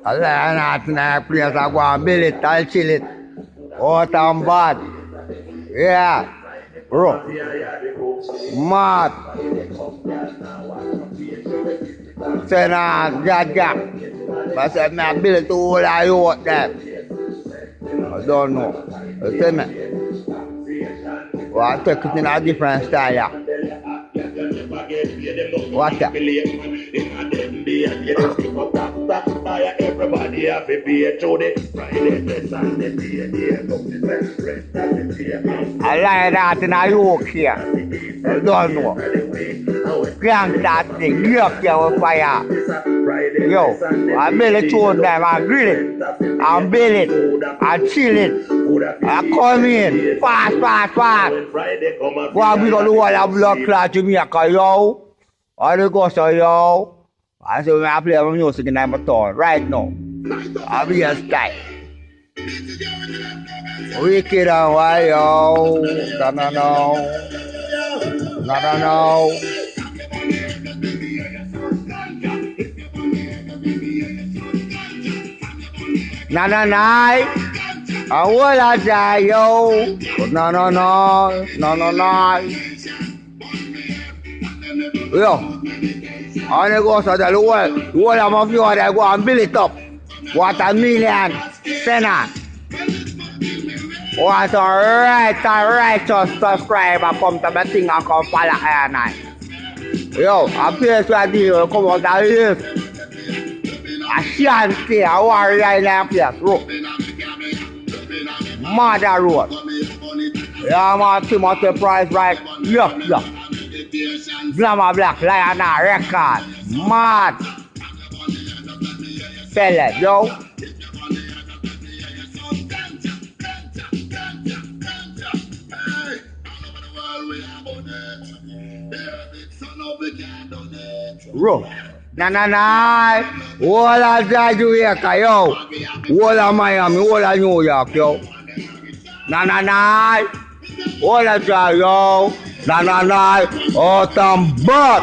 I like not in a place I go and build it, I'll chill it. Out and bad. Yeah. Bro. Mad. Say nah, Jack. But I said me I build it to all of you out there. I don't know. You see me? Well, I take it in a different style, yeah. What's that? Everybody have to pay to the I like that in a yoke here. I don't know. Can't that thing, you up here with fire. Yo, I build it to them, I grill it, I build it, I chill it, I come in, fast. Go and beat on the wall of blood clot to me, yo. I go so yo. I say when I play my music in my town right now. I'll be a style. Wicked and why yo. No. I will die yo. No. Yo. I go so the whole of my view they go and build it up. What a million sinner. What a righteous subscriber come to my thing and come follow and I. Yo, a place where they come out of this. I shan't stay, I want to ride in place. Road. Mother road. Yeah, man, Timothy Price right. Look. Glamour Black Lion record. Mad. Sell it, yo. Bro. Nah. All of Jamaica, yo. All of Miami, all of New York, yo. Nah. All of that, yo. Nah. Out and bad.